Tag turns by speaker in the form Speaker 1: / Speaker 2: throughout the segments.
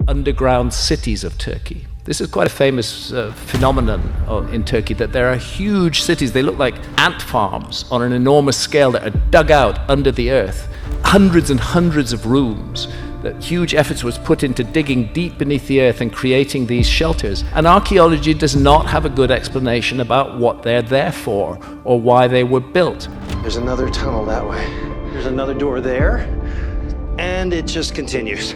Speaker 1: underground cities of Turkey. This is quite a famous phenomenon in Turkey, that there are huge cities. They look like ant farms on an enormous scale that are dug out under the earth. Hundreds and hundreds of rooms. That huge efforts was put into digging deep beneath the earth and creating these shelters. And archaeology does not have a good explanation about what they're there for or why they were built.
Speaker 2: There's another tunnel that way. There's another door there. And it just continues.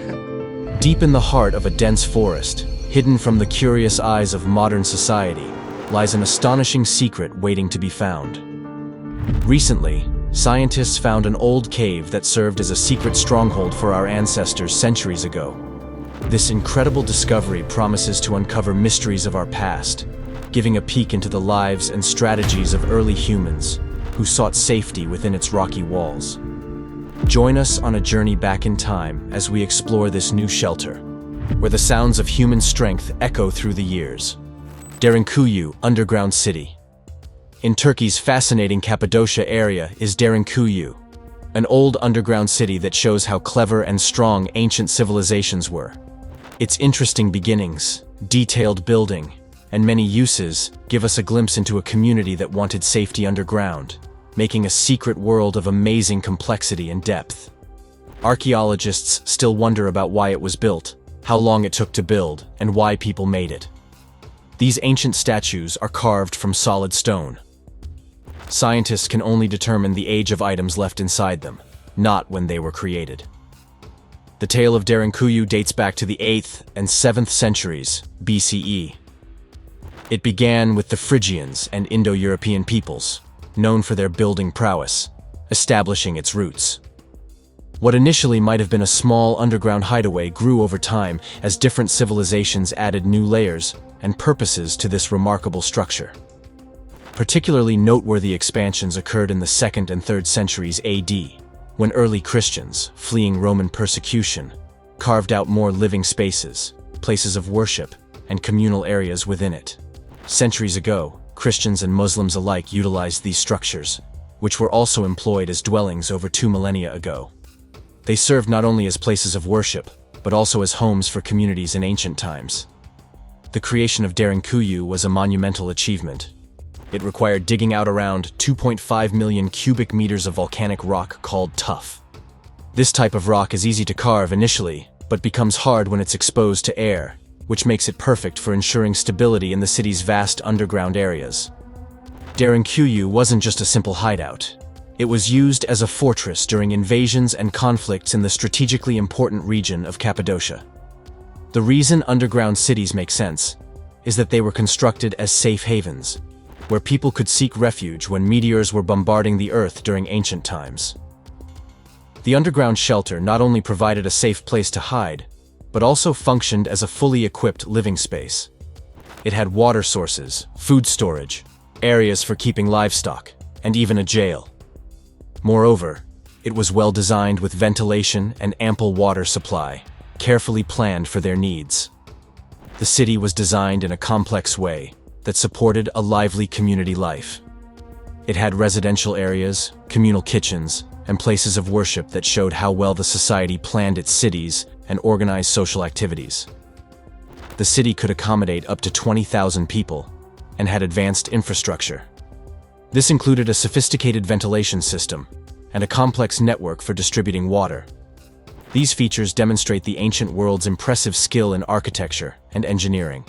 Speaker 3: Deep in the heart of a dense forest, hidden from the curious eyes of modern society, lies an astonishing secret waiting to be found. Recently, scientists found an old cave that served as a secret stronghold for our ancestors centuries ago. This incredible discovery promises to uncover mysteries of our past, giving a peek into the lives and strategies of early humans who sought safety within its rocky walls. Join us on a journey back in time as we explore this new shelter, where the sounds of human strength echo through the years. Derinkuyu Underground City. In Turkey's fascinating Cappadocia area is Derinkuyu, an old underground city that shows how clever and strong ancient civilizations were. Its interesting beginnings, detailed building, and many uses give us a glimpse into a community that wanted safety underground, making a secret world of amazing complexity and depth. Archaeologists still wonder about why it was built, how long it took to build, and why people made it. These ancient statues are carved from solid stone. Scientists can only determine the age of items left inside them, not when they were created. The tale of Derinkuyu dates back to the 8th and 7th centuries BCE. It began with the Phrygians and Indo-European peoples, known for their building prowess, establishing its roots. What initially might have been a small underground hideaway grew over time as different civilizations added new layers and purposes to this remarkable structure. Particularly noteworthy expansions occurred in the 2nd and 3rd centuries AD, when early Christians, fleeing Roman persecution, carved out more living spaces, places of worship, and communal areas within it. Centuries ago, Christians and Muslims alike utilized these structures, which were also employed as dwellings over 2 millennia ago. They served not only as places of worship, but also as homes for communities in ancient times. The creation of Derinkuyu was a monumental achievement. It required digging out around 2.5 million cubic meters of volcanic rock called tuff. This type of rock is easy to carve initially, but becomes hard when it's exposed to air, which makes it perfect for ensuring stability in the city's vast underground areas. Derinkuyu wasn't just a simple hideout. It was used as a fortress during invasions and conflicts in the strategically important region of Cappadocia. The reason underground cities make sense is that they were constructed as safe havens, where people could seek refuge when meteors were bombarding the earth during ancient times. The underground shelter not only provided a safe place to hide, but also functioned as a fully equipped living space. It had water sources, food storage, areas for keeping livestock, and even a jail. Moreover, it was well designed with ventilation and ample water supply, carefully planned for their needs. The city was designed in a complex way that supported a lively community life. It had residential areas, communal kitchens, and places of worship that showed how well the society planned its cities and organized social activities. The city could accommodate up to 20,000 people and had advanced infrastructure. This included a sophisticated ventilation system and a complex network for distributing water. These features demonstrate the ancient world's impressive skill in architecture and engineering.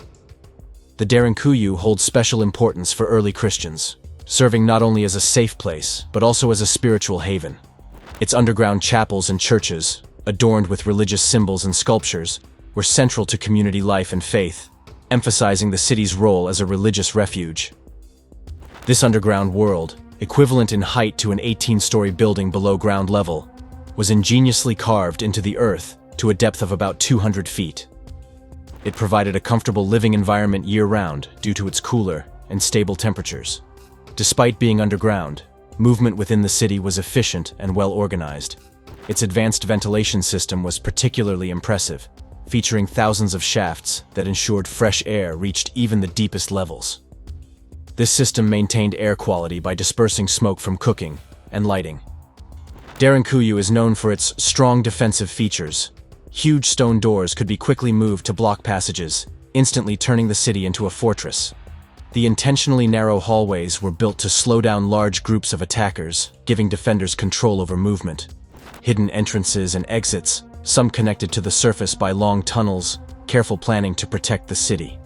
Speaker 3: The Derinkuyu holds special importance for early Christians, serving not only as a safe place, but also as a spiritual haven. Its underground chapels and churches, adorned with religious symbols and sculptures, were central to community life and faith, emphasizing the city's role as a religious refuge. This underground world, equivalent in height to an 18-story building below ground level, was ingeniously carved into the earth to a depth of about 200 feet. It provided a comfortable living environment year-round due to its cooler and stable temperatures. Despite being underground, movement within the city was efficient and well-organized. Its advanced ventilation system was particularly impressive, featuring thousands of shafts that ensured fresh air reached even the deepest levels. This system maintained air quality by dispersing smoke from cooking and lighting. Derinkuyu is known for its strong defensive features, Huge stone doors could be quickly moved to block passages, instantly turning the city into a fortress. The intentionally narrow hallways were built to slow down large groups of attackers, giving defenders control over movement. Hidden entrances and exits, some connected to the surface by long tunnels, careful planning to protect the city.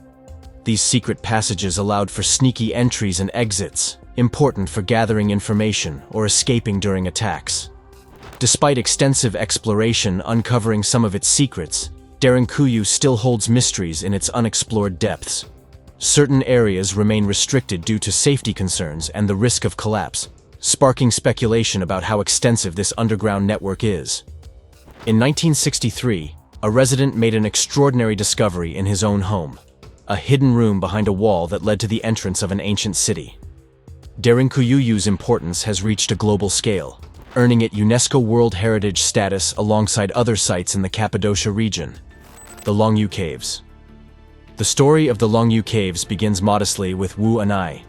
Speaker 3: These secret passages allowed for sneaky entries and exits, important for gathering information or escaping during attacks. Despite extensive exploration uncovering some of its secrets, Derinkuyu still holds mysteries in its unexplored depths. Certain areas remain restricted due to safety concerns and the risk of collapse, sparking speculation about how extensive this underground network is. In 1963, a resident made an extraordinary discovery in his own home, a hidden room behind a wall that led to the entrance of an ancient city. Derinkuyuyu's importance has reached a global scale, earning it UNESCO World Heritage status alongside other sites in the Cappadocia region. The Longyu Caves. The story of the Longyu Caves begins modestly with Wu Anai,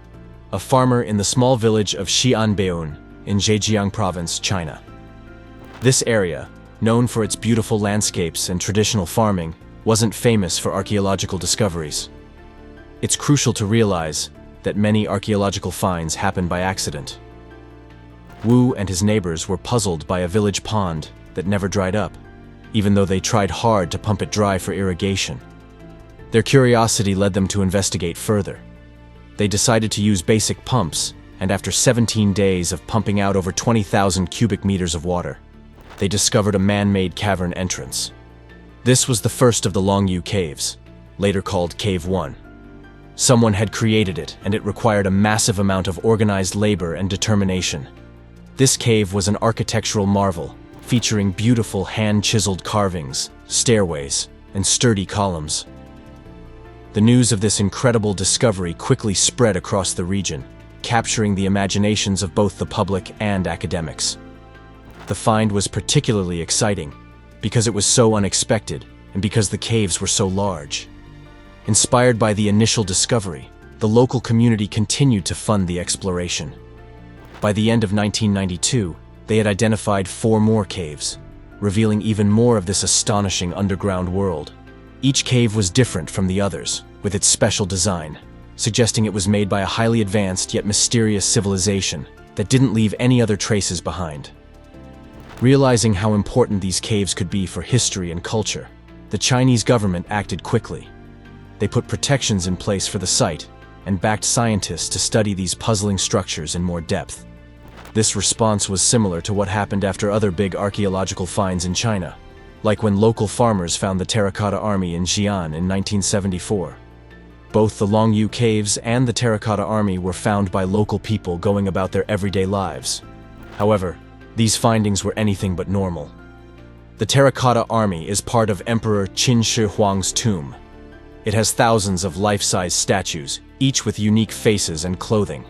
Speaker 3: a farmer in the small village of Xi'anbeun in Zhejiang Province, China. This area, known for its beautiful landscapes and traditional farming, wasn't famous for archaeological discoveries. It's crucial to realize that many archaeological finds happen by accident. Wu and his neighbors were puzzled by a village pond that never dried up, even though they tried hard to pump it dry for irrigation. Their curiosity led them to investigate further. They decided to use basic pumps, and after 17 days of pumping out over 20,000 cubic meters of water, they discovered a man-made cavern entrance. This was the first of the Longyu Caves, later called Cave 1. Someone had created it, and it required a massive amount of organized labor and determination. This cave was an architectural marvel, featuring beautiful hand-chiseled carvings, stairways, and sturdy columns. The news of this incredible discovery quickly spread across the region, capturing the imaginations of both the public and academics. The find was particularly exciting because it was so unexpected and because the caves were so large. Inspired by the initial discovery, the local community continued to fund the exploration. By the end of 1992, they had identified 4 more caves, revealing even more of this astonishing underground world. Each cave was different from the others, with its special design, suggesting it was made by a highly advanced yet mysterious civilization that didn't leave any other traces behind. Realizing how important these caves could be for history and culture, the Chinese government acted quickly. They put protections in place for the site and backed scientists to study these puzzling structures in more depth. This response was similar to what happened after other big archaeological finds in China, like when local farmers found the Terracotta Army in Xi'an in 1974. Both the Longyu Caves and the Terracotta Army were found by local people going about their everyday lives. However, these findings were anything but normal. The Terracotta Army is part of Emperor Qin Shi Huang's tomb. It has thousands of life-size statues, each with unique faces and clothing.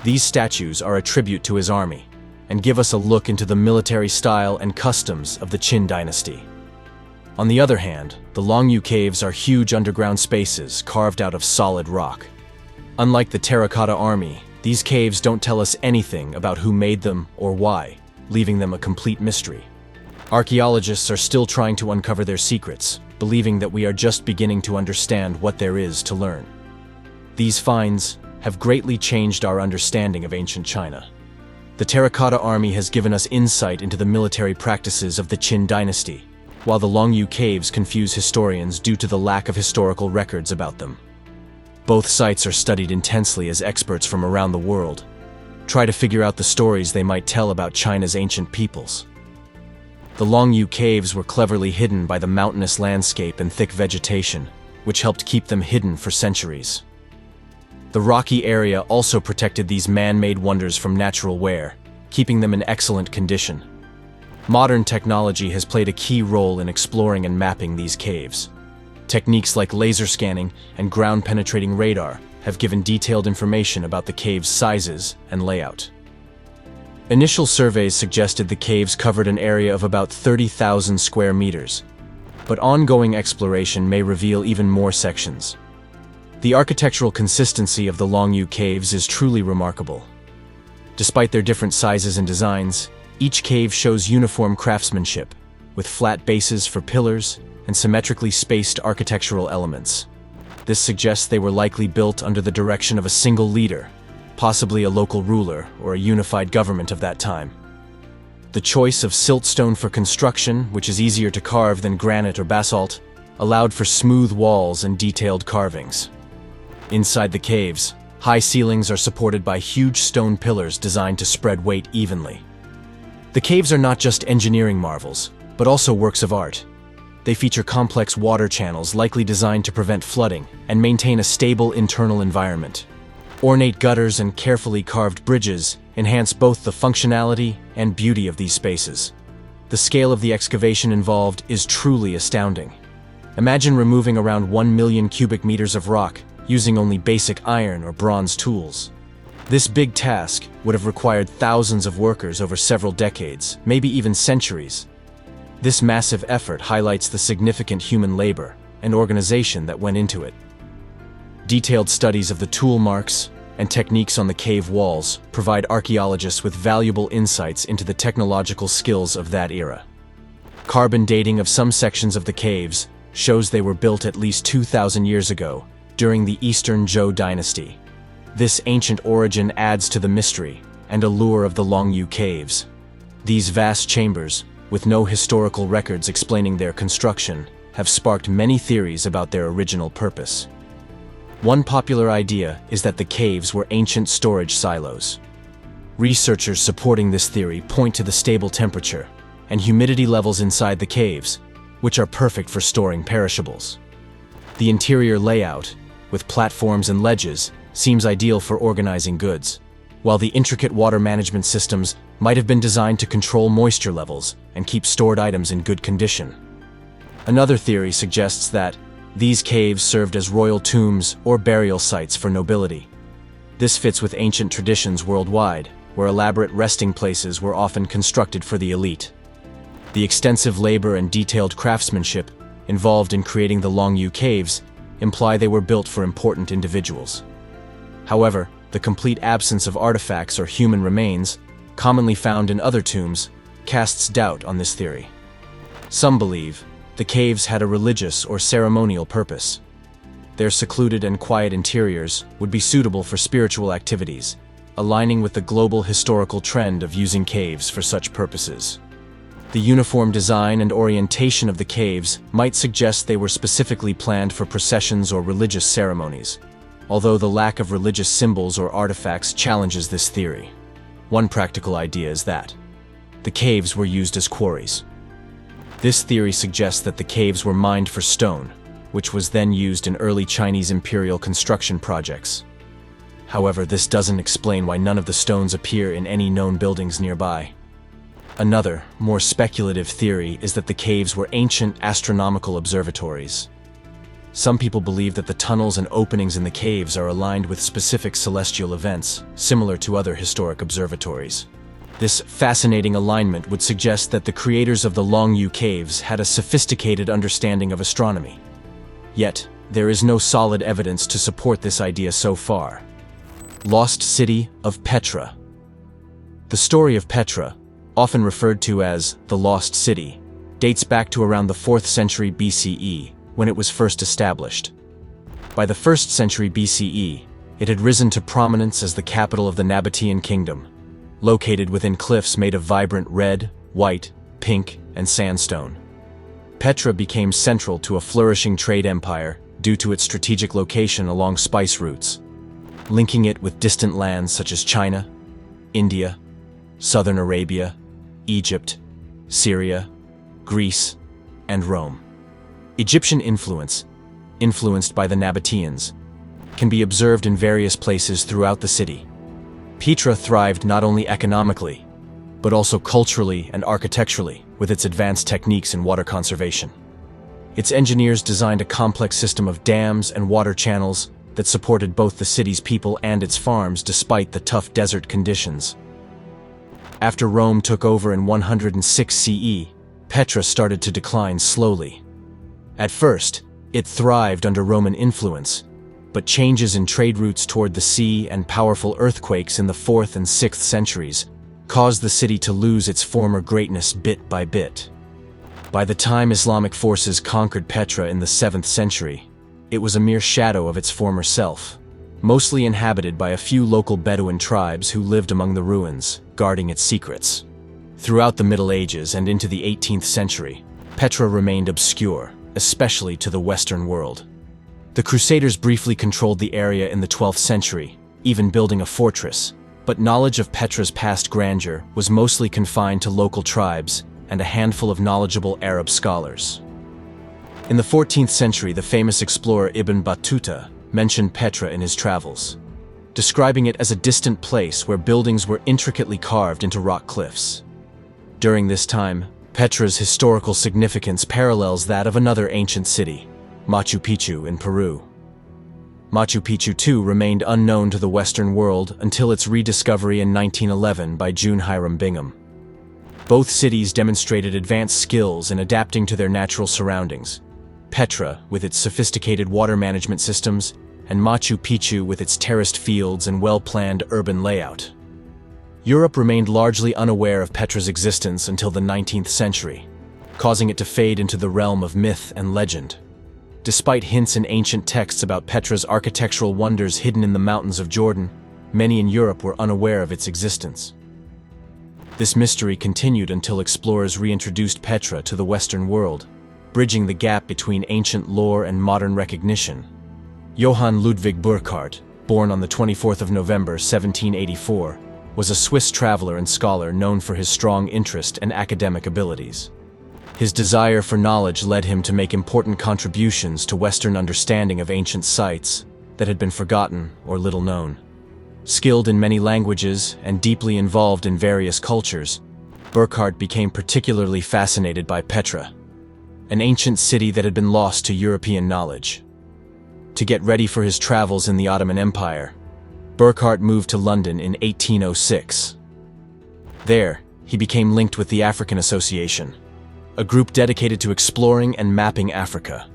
Speaker 3: These statues are a tribute to his army, and give us a look into the military style and customs of the Qin dynasty. On the other hand, the Longyu Caves are huge underground spaces carved out of solid rock. Unlike the Terracotta Army, these caves don't tell us anything about who made them or why, leaving them a complete mystery. Archaeologists are still trying to uncover their secrets, believing that we are just beginning to understand what there is to learn. These finds have greatly changed our understanding of ancient China. The Terracotta Army has given us insight into the military practices of the Qin dynasty, while the Longyu Caves confuse historians due to the lack of historical records about them. Both sites are studied intensely as experts from around the world try to figure out the stories they might tell about China's ancient peoples. The Longyu Caves were cleverly hidden by the mountainous landscape and thick vegetation, which helped keep them hidden for centuries. The rocky area also protected these man-made wonders from natural wear, keeping them in excellent condition. Modern technology has played a key role in exploring and mapping these caves. Techniques like laser scanning and ground-penetrating radar have given detailed information about the cave's sizes and layout. Initial surveys suggested the caves covered an area of about 30,000 square meters, but ongoing exploration may reveal even more sections. The architectural consistency of the Longyu Caves is truly remarkable. Despite their different sizes and designs, each cave shows uniform craftsmanship, with flat bases for pillars and symmetrically spaced architectural elements. This suggests they were likely built under the direction of a single leader, possibly a local ruler or a unified government of that time. The choice of siltstone for construction, which is easier to carve than granite or basalt, allowed for smooth walls and detailed carvings. Inside the caves, high ceilings are supported by huge stone pillars designed to spread weight evenly. The caves are not just engineering marvels, but also works of art. They feature complex water channels likely designed to prevent flooding and maintain a stable internal environment. Ornate gutters and carefully carved bridges enhance both the functionality and beauty of these spaces. The scale of the excavation involved is truly astounding. Imagine removing around 1 million cubic meters of rock using only basic iron or bronze tools. This big task would have required thousands of workers over several decades, maybe even centuries. This massive effort highlights the significant human labor and organization that went into it. Detailed studies of the tool marks and techniques on the cave walls provide archaeologists with valuable insights into the technological skills of that era. Carbon dating of some sections of the caves shows they were built at least 2,000 years ago, during the Eastern Zhou dynasty. This ancient origin adds to the mystery and allure of the Longyu caves. These vast chambers, with no historical records explaining their construction, have sparked many theories about their original purpose. One popular idea is that the caves were ancient storage silos. Researchers supporting this theory point to the stable temperature and humidity levels inside the caves, which are perfect for storing perishables. The interior layout, with platforms and ledges, seems ideal for organizing goods, while the intricate water management systems might have been designed to control moisture levels and keep stored items in good condition. Another theory suggests that these caves served as royal tombs or burial sites for nobility. This fits with ancient traditions worldwide, where elaborate resting places were often constructed for the elite. The extensive labor and detailed craftsmanship involved in creating the Longyu caves imply they were built for important individuals. However, the complete absence of artifacts or human remains, commonly found in other tombs, casts doubt on this theory. Some believe the caves had a religious or ceremonial purpose. Their secluded and quiet interiors would be suitable for spiritual activities, aligning with the global historical trend of using caves for such purposes. The uniform design and orientation of the caves might suggest they were specifically planned for processions or religious ceremonies, although the lack of religious symbols or artifacts challenges this theory. One practical idea is that the caves were used as quarries. This theory suggests that the caves were mined for stone, which was then used in early Chinese imperial construction projects. However, this doesn't explain why none of the stones appear in any known buildings nearby. Another, more speculative theory is that the caves were ancient astronomical observatories. Some people believe that the tunnels and openings in the caves are aligned with specific celestial events, similar to other historic observatories. This fascinating alignment would suggest that the creators of the Longyu caves had a sophisticated understanding of astronomy. Yet, there is no solid evidence to support this idea so far. Lost City of Petra. The story of Petra, often referred to as the Lost City, dates back to around the 4th century BCE, when it was first established. By the 1st century BCE, it had risen to prominence as the capital of the Nabatean kingdom, located within cliffs made of vibrant red, white, pink, and sandstone. Petra became central to a flourishing trade empire due to its strategic location along spice routes, linking it with distant lands such as China, India, southern Arabia, Egypt, Syria, Greece, and Rome. Egyptian influence, influenced by the Nabateans, can be observed in various places throughout the city. Petra thrived not only economically, but also culturally and architecturally with its advanced techniques in water conservation. Its engineers designed a complex system of dams and water channels that supported both the city's people and its farms despite the tough desert conditions. After Rome took over in 106 CE, Petra started to decline slowly. At first, it thrived under Roman influence, but changes in trade routes toward the sea and powerful earthquakes in the 4th and 6th centuries caused the city to lose its former greatness bit by bit. By the time Islamic forces conquered Petra in the 7th century, it was a mere shadow of its former self, mostly inhabited by a few local Bedouin tribes who lived among the ruins, guarding its secrets. Throughout the Middle Ages and into the 18th century, Petra remained obscure, especially to the Western world. The Crusaders briefly controlled the area in the 12th century, even building a fortress, but knowledge of Petra's past grandeur was mostly confined to local tribes and a handful of knowledgeable Arab scholars. In the 14th century, the famous explorer Ibn Battuta mentioned Petra in his travels, describing it as a distant place where buildings were intricately carved into rock cliffs. During this time, Petra's historical significance parallels that of another ancient city, Machu Picchu in Peru. Machu Picchu too remained unknown to the Western world until its rediscovery in 1911 by June Hiram Bingham. Both cities demonstrated advanced skills in adapting to their natural surroundings, Petra with its sophisticated water management systems, and Machu Picchu with its terraced fields and well-planned urban layout. Europe remained largely unaware of Petra's existence until the 19th century, causing it to fade into the realm of myth and legend. Despite hints in ancient texts about Petra's architectural wonders hidden in the mountains of Jordan, many in Europe were unaware of its existence. This mystery continued until explorers reintroduced Petra to the Western world, bridging the gap between ancient lore and modern recognition. Johann Ludwig Burckhardt, born on the 24th of November 1784, was a Swiss traveler and scholar known for his strong interest and academic abilities. His desire for knowledge led him to make important contributions to Western understanding of ancient sites that had been forgotten or little known. Skilled in many languages and deeply involved in various cultures, Burckhardt became particularly fascinated by Petra, an ancient city that had been lost to European knowledge. To get ready for his travels in the Ottoman Empire, Burckhardt moved to London in 1806. There, he became linked with the African Association, a group dedicated to exploring and mapping Africa.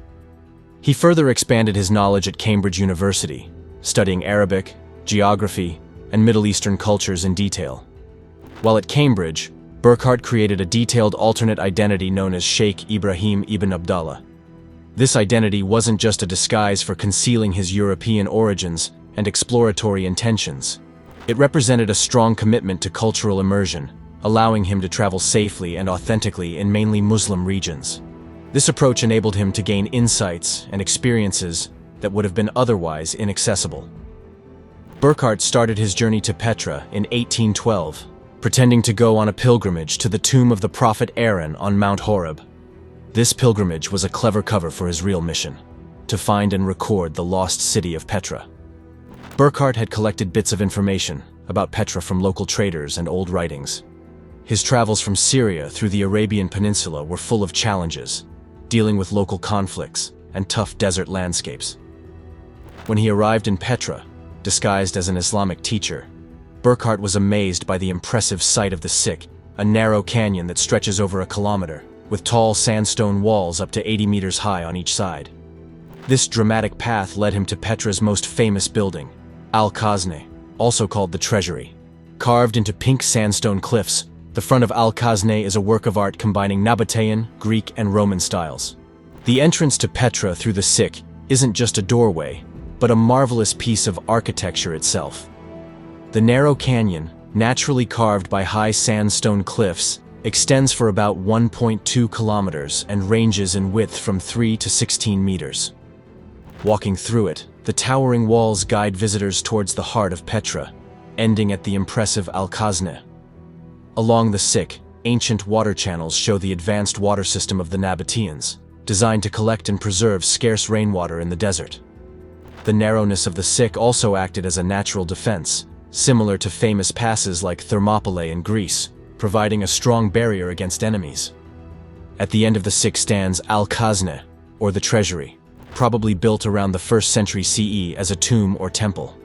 Speaker 3: He further expanded his knowledge at Cambridge University, studying Arabic, geography, and Middle Eastern cultures in detail. While at Cambridge, Burckhardt created a detailed alternate identity known as Sheikh Ibrahim ibn Abdallah. This identity wasn't just a disguise for concealing his European origins and exploratory intentions. It represented a strong commitment to cultural immersion, allowing him to travel safely and authentically in mainly Muslim regions. This approach enabled him to gain insights and experiences that would have been otherwise inaccessible. Burckhardt started his journey to Petra in 1812, pretending to go on a pilgrimage to the tomb of the prophet Aaron on Mount Horeb. This pilgrimage was a clever cover for his real mission, to find and record the lost city of Petra. Burckhardt had collected bits of information about Petra from local traders and old writings. His travels from Syria through the Arabian Peninsula were full of challenges, dealing with local conflicts and tough desert landscapes. When he arrived in Petra, disguised as an Islamic teacher, Burckhardt was amazed by the impressive sight of the Sikh, a narrow canyon that stretches over a kilometer, with tall sandstone walls up to 80 meters high on each side. This dramatic path led him to Petra's most famous building, Al-Khazne, also called the Treasury. Carved into pink sandstone cliffs, the front of Al-Khazne is a work of art combining Nabatean, Greek, and Roman styles. The entrance to Petra through the Sikh isn't just a doorway, but a marvelous piece of architecture itself. The narrow canyon, naturally carved by high sandstone cliffs, extends for about 1.2 kilometers and ranges in width from 3 to 16 meters. Walking through it, the towering walls guide visitors towards the heart of Petra, ending at the impressive Al-Khazne. Along the Sikh, ancient water channels show the advanced water system of the Nabateans, designed to collect and preserve scarce rainwater in the desert. The narrowness of the Sikh also acted as a natural defense, similar to famous passes like Thermopylae in Greece, providing a strong barrier against enemies. At the end of the Sikh stands Al-Khazne, or the Treasury, probably built around the 1st century CE as a tomb or temple.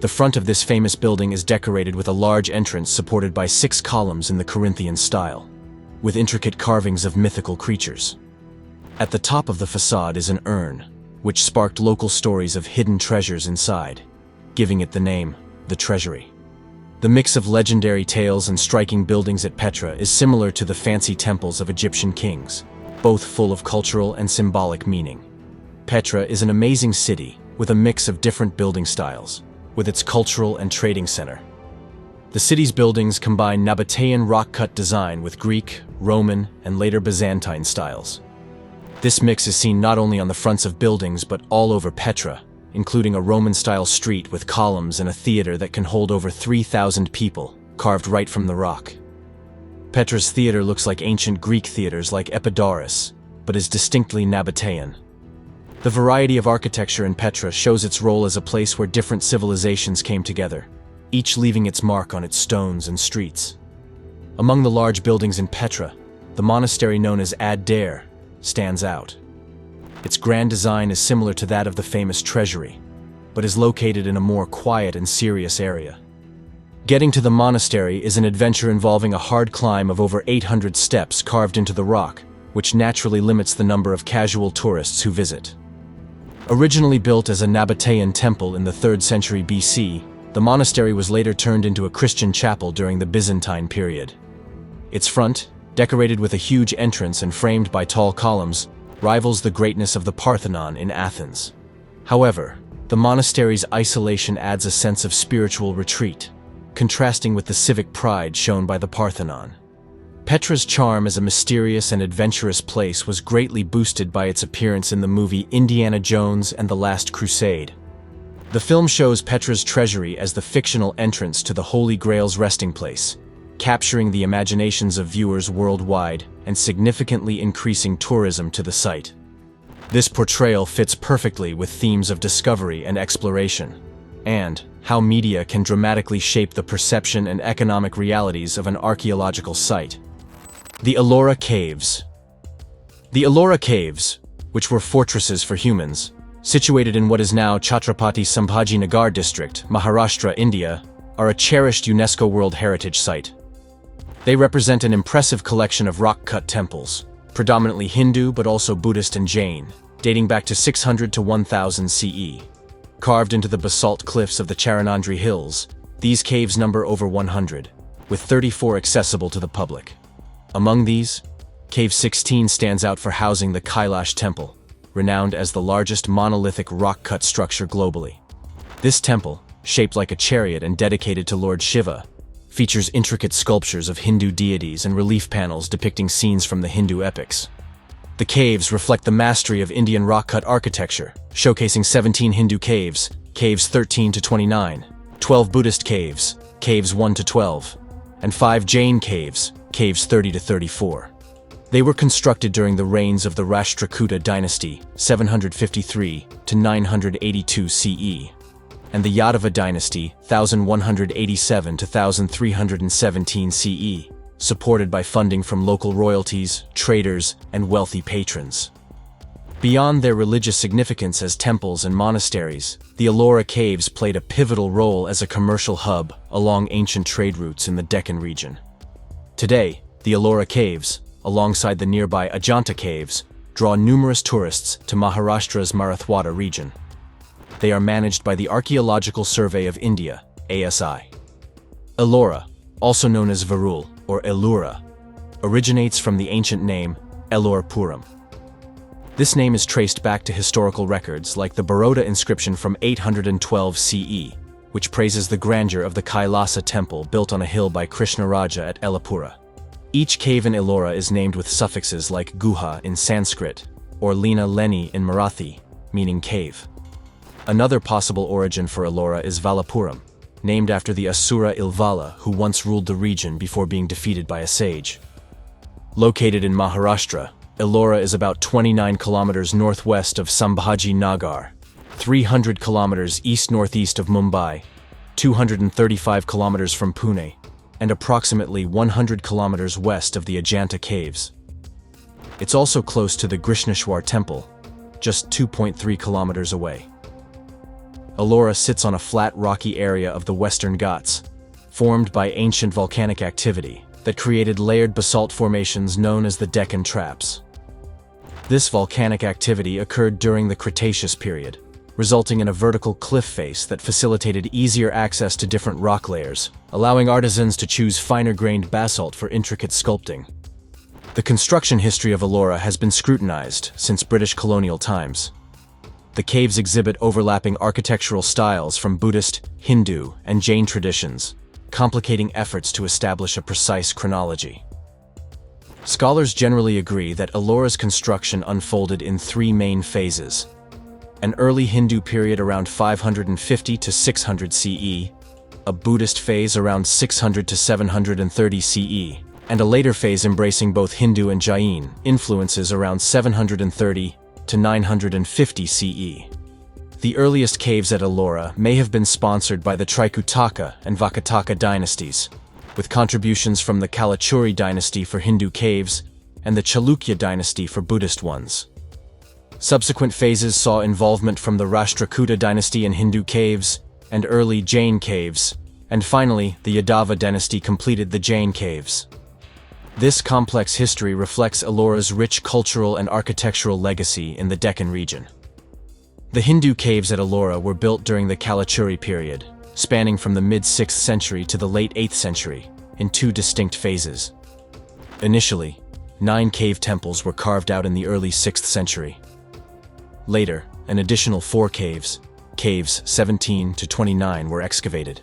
Speaker 3: The front of this famous building is decorated with a large entrance supported by 6 columns in the Corinthian style, with intricate carvings of mythical creatures. At the top of the facade is an urn, which sparked local stories of hidden treasures inside, giving it the name, the Treasury. The mix of legendary tales and striking buildings at Petra is similar to the fancy temples of Egyptian kings, both full of cultural and symbolic meaning. Petra is an amazing city with a mix of different building styles, with its cultural and trading center. The city's buildings combine Nabatean rock-cut design with Greek, Roman, and later Byzantine styles. This mix is seen not only on the fronts of buildings but all over Petra, including a Roman-style street with columns and a theater that can hold over 3,000 people, carved right from the rock. Petra's theater looks like ancient Greek theaters like Epidaurus, but is distinctly Nabatean. The variety of architecture in Petra shows its role as a place where different civilizations came together, each leaving its mark on its stones and streets. Among the large buildings in Petra, the monastery known as Ad-Dair stands out. Its grand design is similar to that of the famous treasury, but is located in a more quiet and serious area. Getting to the monastery is an adventure involving a hard climb of over 800 steps carved into the rock, which naturally limits the number of casual tourists who visit. Originally built as a Nabatean temple in the 3rd century BC, the monastery was later turned into a Christian chapel during the Byzantine period. Its front, decorated with a huge entrance and framed by tall columns, rivals the greatness of the Parthenon in Athens. However, the monastery's isolation adds a sense of spiritual retreat, contrasting with the civic pride shown by the Parthenon. Petra's charm as a mysterious and adventurous place was greatly boosted by its appearance in the movie Indiana Jones and the Last Crusade. The film shows Petra's treasury as the fictional entrance to the Holy Grail's resting place, capturing the imaginations of viewers worldwide and significantly increasing tourism to the site. This portrayal fits perfectly with themes of discovery and exploration, and how media can dramatically shape the perception and economic realities of an archaeological site. The Ellora Caves. The Ellora Caves, which were fortresses for humans, situated in what is now Chhatrapati Sambhaji Nagar district, Maharashtra, India, are a cherished UNESCO World Heritage Site. They represent an impressive collection of rock-cut temples, predominantly Hindu but also Buddhist and Jain, dating back to 600 to 1000 CE. Carved into the basalt cliffs of the Charanandri Hills, these caves number over 100, with 34 accessible to the public. Among these, Cave 16 stands out for housing the Kailash Temple, renowned as the largest monolithic rock-cut structure globally. This temple, shaped like a chariot and dedicated to Lord Shiva, features intricate sculptures of Hindu deities and relief panels depicting scenes from the Hindu epics. The caves reflect the mastery of Indian rock-cut architecture, showcasing 17 Hindu caves, caves 13 to 29, 12 Buddhist caves, caves 1 to 12, and 5 Jain caves, caves 30 to 34. They were constructed during the reigns of the Rashtrakuta dynasty, 753 to 982 CE, and the Yadava dynasty, 1187 to 1317 CE, supported by funding from local royalties, traders, and wealthy patrons. Beyond their religious significance as temples and monasteries, the Ellora Caves played a pivotal role as a commercial hub along ancient trade routes in the Deccan region. Today, the Ellora Caves, alongside the nearby Ajanta Caves, draw numerous tourists to Maharashtra's Marathwada region. They are managed by the Archaeological Survey of India, ASI. Ellora, also known as Varul or Ellura, originates from the ancient name Ellorpuram. This name is traced back to historical records like the Baroda inscription from 812 CE, which praises the grandeur of the Kailasa temple built on a hill by Krishnaraja at Ellapura. Each cave in Ellora is named with suffixes like Guha in Sanskrit or Lina Leni in Marathi, meaning cave. Another possible origin for Ellora is Valapuram, named after the Asura Ilvala who once ruled the region before being defeated by a sage. Located in Maharashtra, Ellora is about 29 kilometers northwest of Sambhaji Nagar, 300 kilometers east-northeast of Mumbai, 235 kilometers from Pune, and approximately 100 kilometers west of the Ajanta Caves. It's also close to the Grishneshwar Temple, just 2.3 kilometers away. Ellora sits on a flat rocky area of the Western Ghats, formed by ancient volcanic activity that created layered basalt formations known as the Deccan Traps. This volcanic activity occurred during the Cretaceous period, resulting in a vertical cliff face that facilitated easier access to different rock layers, allowing artisans to choose finer-grained basalt for intricate sculpting. The construction history of Ellora has been scrutinized since British colonial times. The caves exhibit overlapping architectural styles from Buddhist, Hindu, and Jain traditions, complicating efforts to establish a precise chronology. Scholars generally agree that Ellora's construction unfolded in three main phases: an early Hindu period around 550 to 600 CE, a Buddhist phase around 600 to 730 CE, and a later phase embracing both Hindu and Jain influences around 730 to 950 CE. The earliest caves at Ellora may have been sponsored by the Trikutaka and Vakataka dynasties, with contributions from the Kalachuri dynasty for Hindu caves and the Chalukya dynasty for Buddhist ones. Subsequent phases saw involvement from the Rashtrakuta dynasty in Hindu caves and early Jain caves, and finally, the Yadava dynasty completed the Jain caves. This complex history reflects Ellora's rich cultural and architectural legacy in the Deccan region. The Hindu caves at Ellora were built during the Kalachuri period, spanning from the mid-6th century to the late 8th century, in two distinct phases. Initially, 9 cave temples were carved out in the early 6th century. Later, an additional 4 caves, caves 17 to 29, were excavated.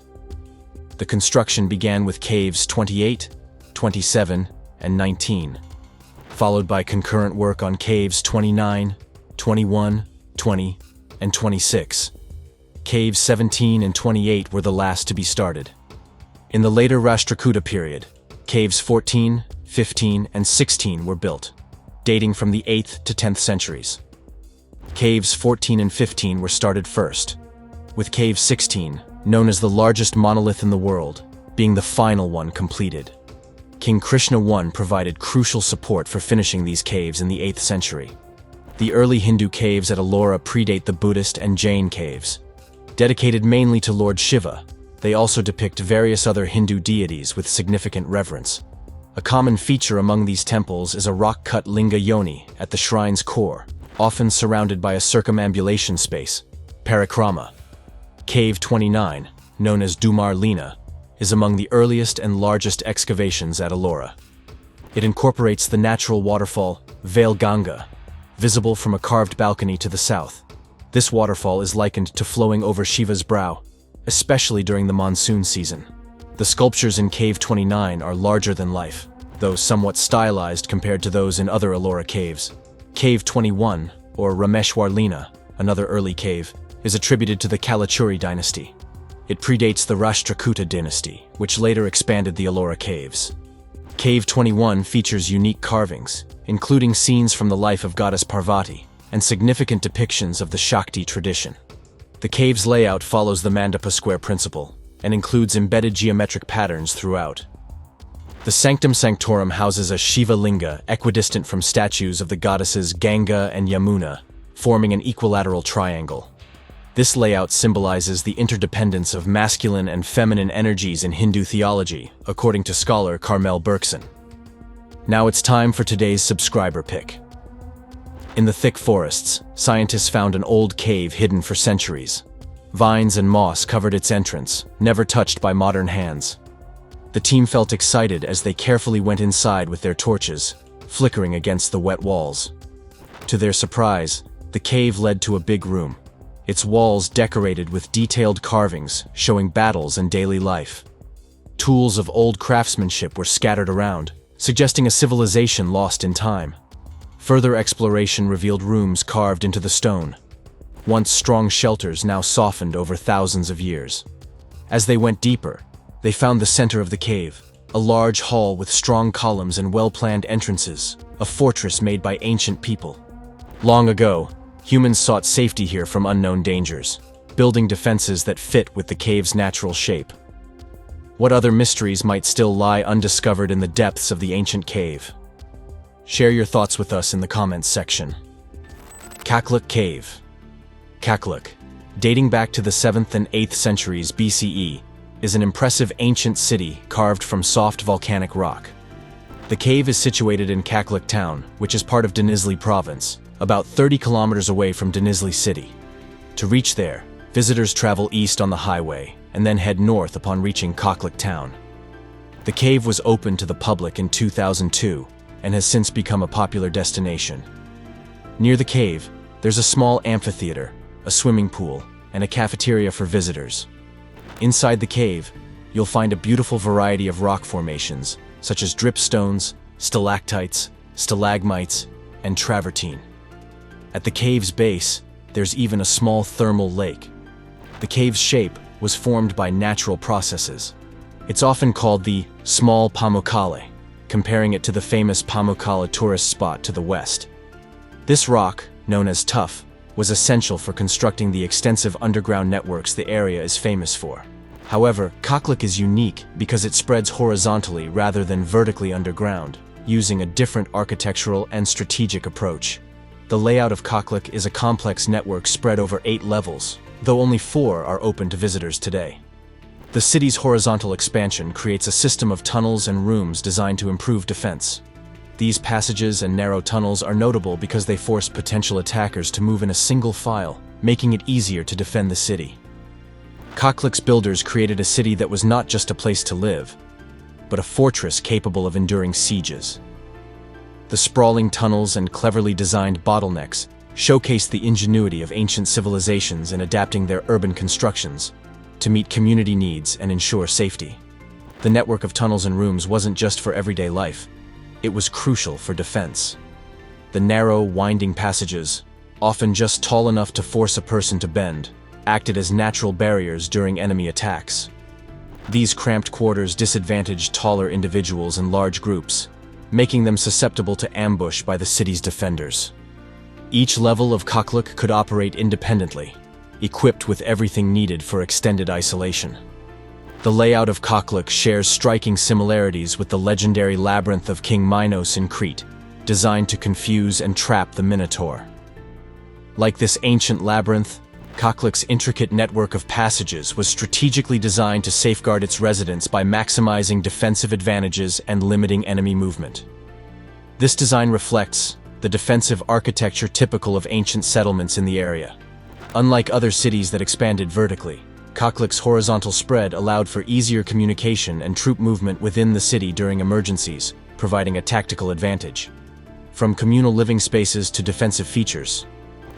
Speaker 3: The construction began with caves 28, 27, and 19, followed by concurrent work on caves 29, 21, 20, and 26. Caves 17 and 28 were the last to be started. In the later Rashtrakuta period, caves 14, 15, and 16 were built, dating from the 8th to 10th centuries. Caves 14 and 15 were started first, with Cave 16, known as the largest monolith in the world, being the final one completed. King Krishna I provided crucial support for finishing these caves in the 8th century. The early Hindu caves at Ellora predate the Buddhist and Jain caves. Dedicated mainly to Lord Shiva, they also depict various other Hindu deities with significant reverence. A common feature among these temples is a rock-cut linga yoni at the shrine's core, often surrounded by a circumambulation space, parikrama. Cave 29, known as Dumar Lina, is among the earliest and largest excavations at Ellora. It incorporates the natural waterfall Vail Ganga, visible from a carved balcony to the south. This waterfall is likened to flowing over Shiva's brow, especially during the monsoon season. The sculptures in Cave 29 are larger than life, though somewhat stylized compared to those in other Ellora caves. Cave 21, or Rameshwar Lina, another early cave, is attributed to the Kalachuri dynasty. It predates the Rashtrakuta dynasty, which later expanded the Ellora caves. Cave 21 features unique carvings, including scenes from the life of goddess Parvati and significant depictions of the Shakti tradition. The cave's layout follows the Mandapa square principle and includes embedded geometric patterns throughout. The Sanctum Sanctorum houses a Shiva Linga equidistant from statues of the goddesses Ganga and Yamuna, forming an equilateral triangle. This layout symbolizes the interdependence of masculine and feminine energies in Hindu theology, according to scholar Carmel Berkson. Now it's time for today's subscriber pick. In the thick forests, scientists found an old cave hidden for centuries. Vines and moss covered its entrance, never touched by modern hands. The team felt excited as they carefully went inside with their torches, flickering against the wet walls. To their surprise, the cave led to a big room, its walls decorated with detailed carvings showing battles and daily life. Tools of old craftsmanship were scattered around, suggesting a civilization lost in time. Further exploration revealed rooms carved into the stone, once strong shelters now softened over thousands of years. As they went deeper, they found the center of the cave, a large hall with strong columns and well-planned entrances, a fortress made by ancient people. Long ago, humans sought safety here from unknown dangers, building defenses that fit with the cave's natural shape. What other mysteries might still lie undiscovered in the depths of the ancient cave? Share your thoughts with us in the comments section. Kakluk Cave. Kakluk, dating back to the 7th and 8th centuries BCE, is an impressive ancient city carved from soft volcanic rock. The cave is situated in Kakluk town, which is part of Denizli province, about 30 kilometers away from Denizli city. To reach there, visitors travel east on the highway and then head north upon reaching Kaklik town. The cave was opened to the public in 2002 and has since become a popular destination. Near the cave, there's a small amphitheater, a swimming pool, and a cafeteria for visitors. Inside the cave, you'll find a beautiful variety of rock formations, such as dripstones, stalactites, stalagmites, and travertine. At the cave's base, there's even a small thermal lake. The cave's shape was formed by natural processes. It's often called the Small Pamukkale, comparing it to the famous Pamukkale tourist spot to the west. This rock, known as tuff, was essential for constructing the extensive underground networks the area is famous for. However, Kaklik is unique because it spreads horizontally rather than vertically underground, using a different architectural and strategic approach. The layout of Kaklik is a complex network spread over 8 levels, though only 4 are open to visitors today. The city's horizontal expansion creates a system of tunnels and rooms designed to improve defense. These passages and narrow tunnels are notable because they force potential attackers to move in a single file, making it easier to defend the city. Kaklik's builders created a city that was not just a place to live, but a fortress capable of enduring sieges. The sprawling tunnels and cleverly designed bottlenecks showcase the ingenuity of ancient civilizations in adapting their urban constructions to meet community needs and ensure safety. The network of tunnels and rooms wasn't just for everyday life, it was crucial for defense. The narrow, winding passages, often just tall enough to force a person to bend, acted as natural barriers during enemy attacks. These cramped quarters disadvantaged taller individuals and large groups, making them susceptible to ambush by the city's defenders. Each level of Kaklik could operate independently, equipped with everything needed for extended isolation. The layout of Kaklik shares striking similarities with the legendary labyrinth of King Minos in Crete, designed to confuse and trap the Minotaur. Like this ancient labyrinth, Kaklik's intricate network of passages was strategically designed to safeguard its residents by maximizing defensive advantages and limiting enemy movement. This design reflects the defensive architecture typical of ancient settlements in the area. Unlike other cities that expanded vertically, Kaklik's horizontal spread allowed for easier communication and troop movement within the city during emergencies, providing a tactical advantage. From communal living spaces to defensive features,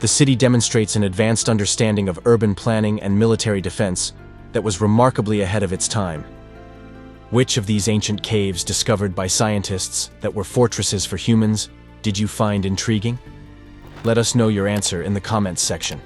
Speaker 3: the city demonstrates an advanced understanding of urban planning and military defense that was remarkably ahead of its time. Which of these ancient caves discovered by scientists that were fortresses for humans did you find intriguing? Let us know your answer in the comments section.